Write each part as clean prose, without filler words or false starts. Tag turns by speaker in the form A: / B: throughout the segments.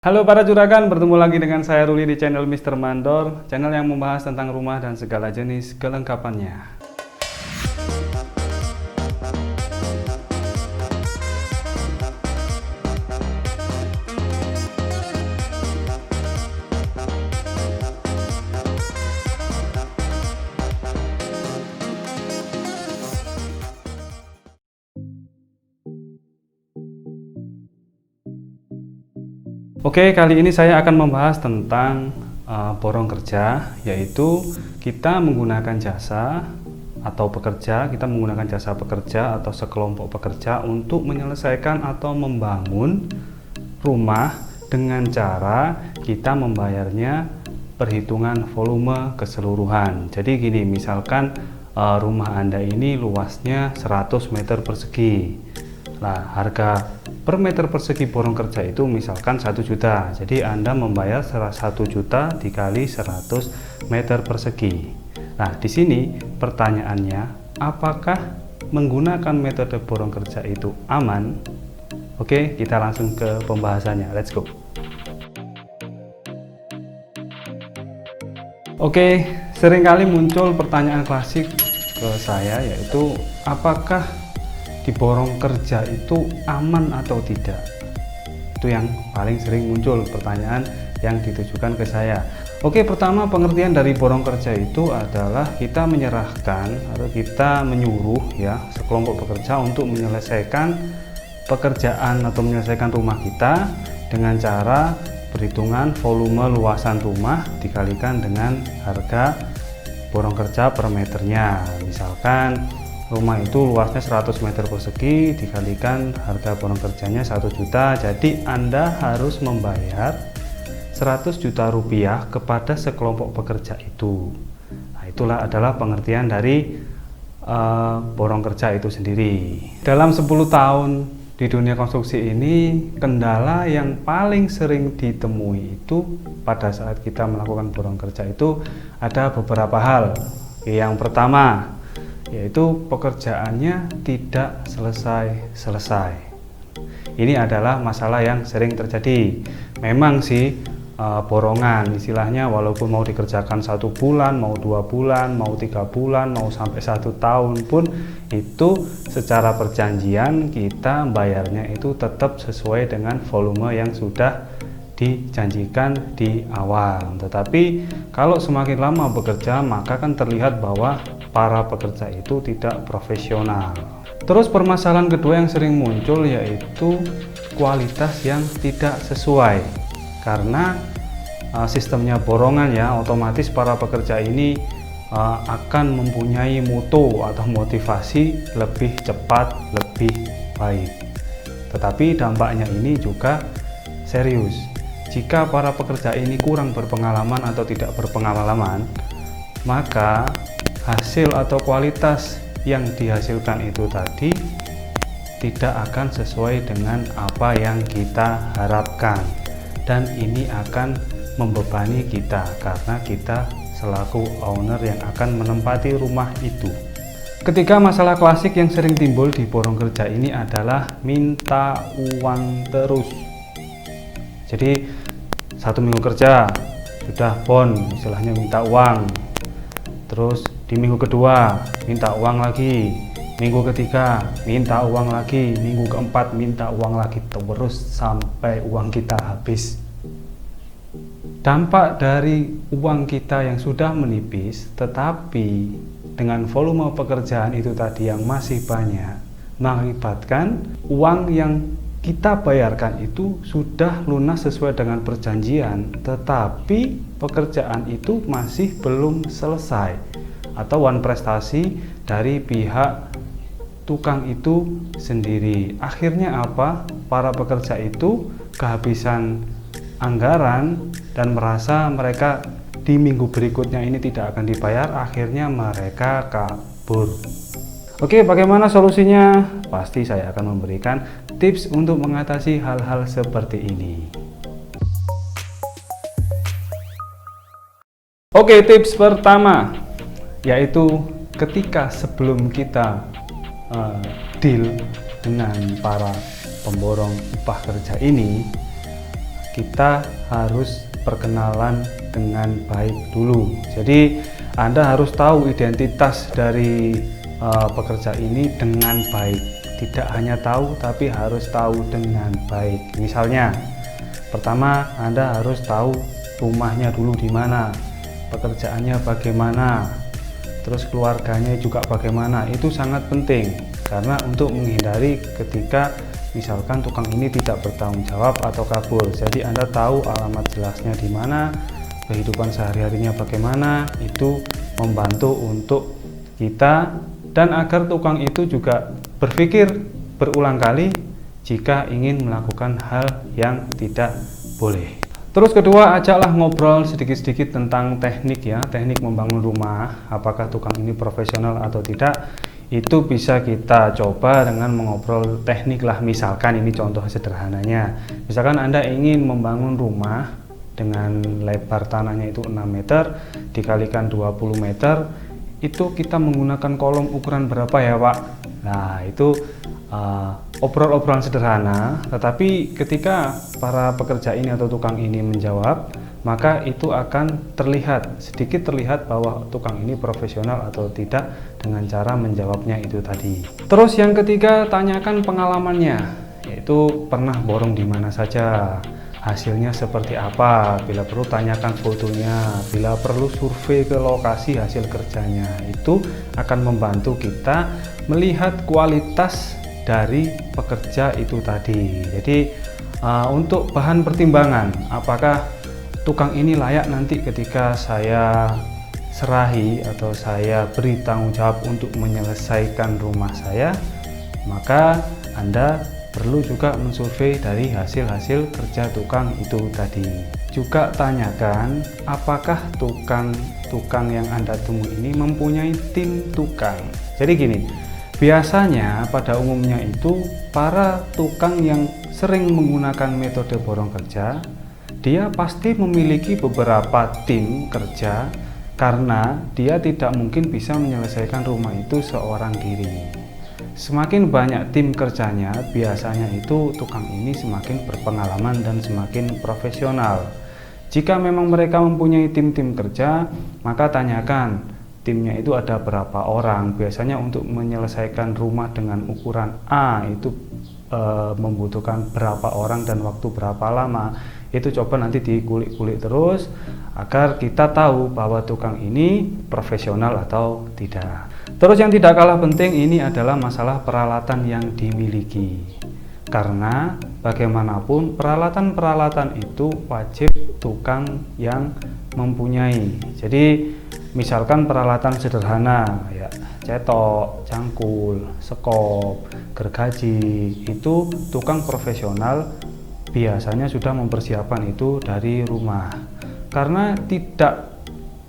A: Halo para juragan, bertemu lagi dengan saya Ruli di channel Mr. Mandor, channel yang membahas tentang rumah dan segala jenis kelengkapannya. Oke, kali ini saya akan membahas tentang borong kerja, yaitu kita menggunakan jasa atau kita menggunakan jasa pekerja atau sekelompok pekerja untuk menyelesaikan atau membangun rumah dengan cara kita membayarnya perhitungan volume keseluruhan. Jadi gini, misalkan rumah Anda ini luasnya 100 meter persegi. Nah, harga per meter persegi borong kerja itu misalkan 1 juta. Jadi Anda membayar 1 juta dikali 100 meter persegi. Nah, di sini pertanyaannya, apakah menggunakan metode borong kerja itu aman? Oke, kita langsung ke pembahasannya. Let's go. Oke, seringkali muncul pertanyaan klasik ke saya, yaitu apakah di borong kerja itu aman atau tidak? Itu yang paling sering muncul pertanyaan yang ditujukan ke saya. Oke, pertama pengertian dari borong kerja itu adalah kita menyerahkan atau kita menyuruh ya sekelompok pekerja untuk menyelesaikan pekerjaan atau menyelesaikan rumah kita dengan cara perhitungan volume luasan rumah dikalikan dengan harga borong kerja per meternya. Misalkan rumah itu luasnya 100 meter persegi dikalikan harga borong kerjanya 1 juta, jadi Anda harus membayar 100 juta rupiah kepada sekelompok pekerja itu. Nah, itulah adalah pengertian dari borong kerja itu sendiri. Dalam 10 tahun di dunia konstruksi ini, kendala yang paling sering ditemui itu pada saat kita melakukan borong kerja itu ada beberapa hal. Yang pertama, yaitu pekerjaannya tidak selesai-selesai. Ini adalah masalah yang sering terjadi. Memang sih borongan istilahnya, walaupun mau dikerjakan 1 bulan, mau 2 bulan, mau 3 bulan, mau sampai 1 tahun pun, itu secara perjanjian kita bayarnya itu tetap sesuai dengan volume yang sudah dijanjikan di awal. Tetapi kalau semakin lama bekerja, maka kan terlihat bahwa para pekerja itu tidak profesional. Terus permasalahan kedua yang sering muncul yaitu kualitas yang tidak sesuai. Karena sistemnya borongan ya, otomatis para pekerja ini akan mempunyai mutu atau motivasi lebih cepat, lebih baik. Tetapi dampaknya ini juga serius. Jika para pekerja ini kurang berpengalaman atau tidak berpengalaman, maka hasil atau kualitas yang dihasilkan itu tadi tidak akan sesuai dengan apa yang kita harapkan, dan ini akan membebani kita karena kita selaku owner yang akan menempati rumah itu. Ketiga masalah klasik yang sering timbul di borong kerja ini adalah minta uang terus. Jadi 1 minggu kerja sudah bon, istilahnya minta uang. Terus di minggu kedua minta uang lagi, minggu ketiga minta uang lagi, minggu keempat minta uang lagi, terus sampai uang kita habis. Dampak dari uang kita yang sudah menipis, tetapi dengan volume pekerjaan itu tadi yang masih banyak, mengakibatkan uang yang kita bayarkan itu sudah lunas sesuai dengan perjanjian, tetapi pekerjaan itu masih belum selesai atau prestasi dari pihak tukang itu sendiri. Akhirnya apa? Para pekerja itu kehabisan anggaran dan merasa mereka di minggu berikutnya ini tidak akan dibayar, akhirnya mereka kabur. Oke, bagaimana solusinya? Pasti saya akan memberikan tips untuk mengatasi hal-hal seperti ini. Oke, tips pertama yaitu ketika sebelum kita deal dengan para pemborong upah kerja ini, kita harus perkenalan dengan baik dulu. Jadi Anda harus tahu identitas dari pekerja ini dengan baik. Tidak hanya tahu, tapi harus tahu dengan baik. Misalnya, pertama Anda harus tahu rumahnya dulu di mana, pekerjaannya bagaimana, terus keluarganya juga bagaimana. Itu sangat penting karena untuk menghindari ketika misalkan tukang ini tidak bertanggung jawab atau kabur. Jadi Anda tahu alamat jelasnya di mana, kehidupan sehari-harinya bagaimana. Itu membantu untuk kita dan agar tukang itu juga berpikir berulang kali jika ingin melakukan hal yang tidak boleh. Terus kedua, ajaklah ngobrol sedikit-sedikit tentang teknik ya, teknik membangun rumah. Apakah tukang ini profesional atau tidak? Itu bisa kita coba dengan mengobrol teknik lah. Misalkan ini contoh sederhananya. Misalkan Anda ingin membangun rumah dengan lebar tanahnya itu 6 meter dikalikan 20 meter. Itu kita menggunakan kolom ukuran berapa ya Pak? Nah itu obrol-obrolan sederhana, tetapi ketika para pekerja ini atau tukang ini menjawab, maka itu akan sedikit terlihat bahwa tukang ini profesional atau tidak dengan cara menjawabnya itu tadi. Terus yang ketiga, tanyakan pengalamannya, yaitu pernah borong di mana saja, hasilnya seperti apa. Bila perlu tanyakan fotonya, bila perlu survei ke lokasi hasil kerjanya. Itu akan membantu kita melihat kualitas dari pekerja itu tadi. Jadi untuk bahan pertimbangan, apakah tukang ini layak nanti ketika saya serahi atau saya beri tanggung jawab untuk menyelesaikan rumah saya, maka Anda perlu juga mensurvei dari hasil-hasil kerja tukang itu tadi. Juga tanyakan apakah tukang yang Anda temui ini mempunyai tim tukang. Jadi gini, biasanya pada umumnya itu para tukang yang sering menggunakan metode borong kerja, dia pasti memiliki beberapa tim kerja karena dia tidak mungkin bisa menyelesaikan rumah itu seorang diri. Semakin banyak tim kerjanya, biasanya itu tukang ini semakin berpengalaman dan semakin profesional. Jika memang mereka mempunyai tim-tim kerja, maka tanyakan timnya itu ada berapa orang. Biasanya untuk menyelesaikan rumah dengan ukuran A itu membutuhkan berapa orang dan waktu berapa lama. Itu coba nanti dikulik-kulik terus agar kita tahu bahwa tukang ini profesional atau tidak. Terus yang tidak kalah penting ini adalah masalah peralatan yang dimiliki. Karena bagaimanapun peralatan-peralatan itu wajib tukang yang mempunyai. Jadi misalkan peralatan sederhana ya, cetok, cangkul, sekop, gergaji, itu tukang profesional biasanya sudah mempersiapkan itu dari rumah. Karena tidak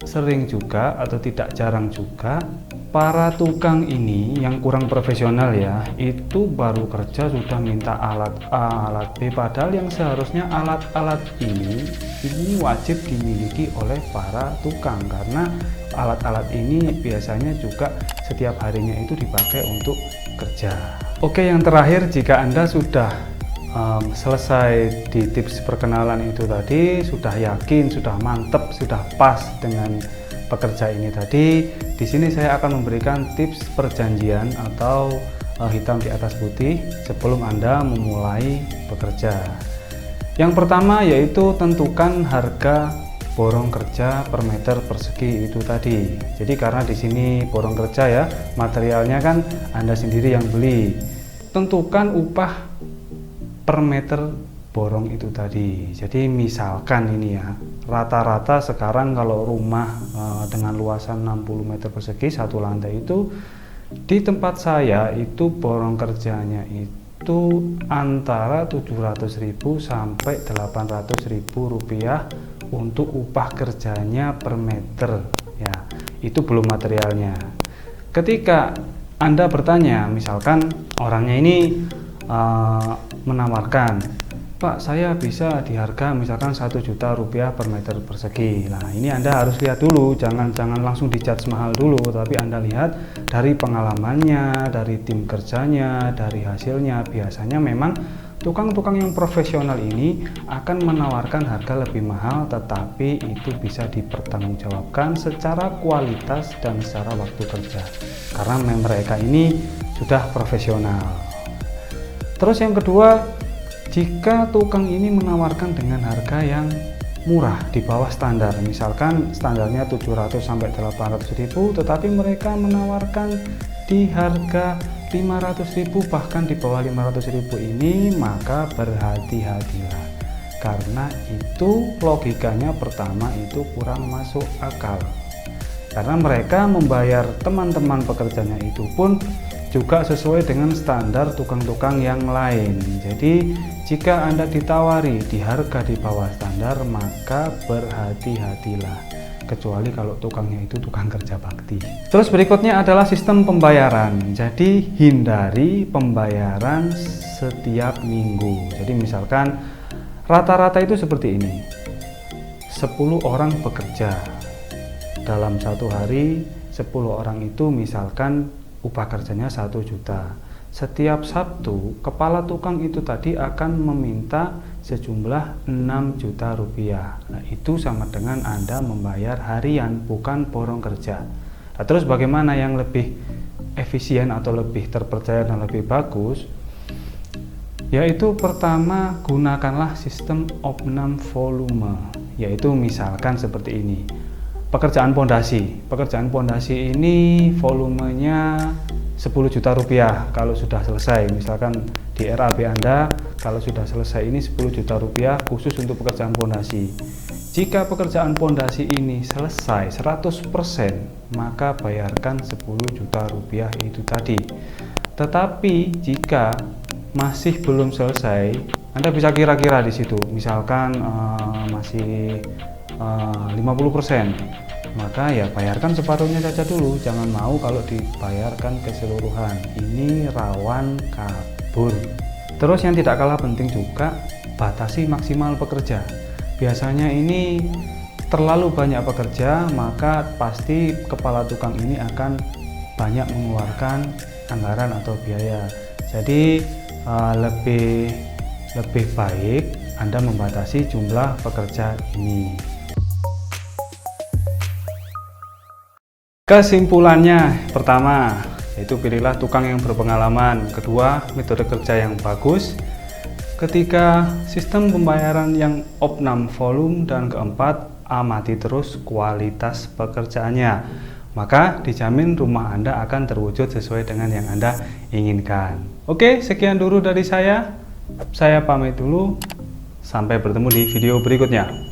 A: sering juga atau tidak jarang juga para tukang ini yang kurang profesional ya, itu baru kerja sudah minta alat A, alat B, padahal yang seharusnya alat-alat ini wajib dimiliki oleh para tukang, karena alat-alat ini biasanya juga setiap harinya itu dipakai untuk kerja. Oke, yang terakhir, jika Anda sudah selesai di tips perkenalan itu tadi, sudah yakin, sudah mantap, sudah pas dengan pekerja ini tadi, di sini saya akan memberikan tips perjanjian atau hitam di atas putih sebelum Anda memulai bekerja. Yang pertama yaitu tentukan harga borong kerja per meter persegi itu tadi. Jadi karena di sini borong kerja ya, materialnya kan Anda sendiri yang beli. Tentukan upah per meter borong itu tadi. Jadi misalkan ini ya, rata-rata sekarang kalau rumah dengan luasan 60 meter persegi satu lantai itu di tempat saya itu borong kerjanya itu antara 700.000 sampai 800.000 rupiah untuk upah kerjanya per meter ya. Itu belum materialnya. Ketika Anda bertanya, misalkan orangnya ini menawarkan, Pak, saya bisa di harga misalkan 1 juta rupiah per meter persegi. Nah, ini Anda harus lihat dulu, jangan langsung dijudge mahal dulu, tapi Anda lihat dari pengalamannya, dari tim kerjanya, dari hasilnya. Biasanya memang tukang-tukang yang profesional ini akan menawarkan harga lebih mahal, tetapi itu bisa dipertanggungjawabkan secara kualitas dan secara waktu kerja, karena mereka ini sudah profesional. Terus yang kedua, jika tukang ini menawarkan dengan harga yang murah di bawah standar, misalkan standarnya 700 sampai 800 ribu, tetapi mereka menawarkan di harga 500.000 bahkan di bawah 500.000 ini, maka berhati-hatilah, karena itu logikanya pertama itu kurang masuk akal, karena mereka membayar teman-teman pekerjanya itu pun juga sesuai dengan standar tukang-tukang yang lain. Jadi jika Anda ditawari di harga di bawah standar, maka berhati-hatilah, kecuali kalau tukangnya itu tukang kerja bakti. Terus berikutnya adalah sistem pembayaran. Jadi hindari pembayaran setiap minggu. Jadi misalkan rata-rata itu seperti ini, 10 orang bekerja dalam satu hari, 10 orang itu misalkan upah kerjanya 1 juta. Setiap Sabtu, kepala tukang itu tadi akan meminta sejumlah 6 juta rupiah. Nah, itu sama dengan Anda membayar harian, bukan borong kerja. Nah, terus bagaimana yang lebih efisien atau lebih terpercaya dan lebih bagus? Yaitu pertama, gunakanlah sistem opnam volume. Yaitu misalkan seperti ini. Pekerjaan pondasi. Pekerjaan pondasi ini volumenya 10 juta rupiah kalau sudah selesai. Misalkan di RAB Anda kalau sudah selesai ini 10 juta rupiah khusus untuk pekerjaan pondasi. Jika pekerjaan pondasi ini selesai 100%, maka bayarkan 10 juta rupiah itu tadi. Tetapi jika masih belum selesai, Anda bisa kira-kira di situ. Misalkan masih 50%, maka ya bayarkan separuhnya saja dulu, jangan mau kalau dibayarkan keseluruhan, ini rawan kabur. Terus yang tidak kalah penting juga, batasi maksimal pekerja. Biasanya ini terlalu banyak pekerja, maka pasti kepala tukang ini akan banyak mengeluarkan anggaran atau biaya. Jadi lebih baik Anda membatasi jumlah pekerja ini. Kesimpulannya, pertama, yaitu pilihlah tukang yang berpengalaman. Kedua, metode kerja yang bagus. Ketiga, sistem pembayaran yang opnam volume. Dan keempat, amati terus kualitas pekerjaannya. Maka dijamin rumah Anda akan terwujud sesuai dengan yang Anda inginkan. Oke, sekian dulu dari saya. Saya pamit dulu. Sampai bertemu di video berikutnya.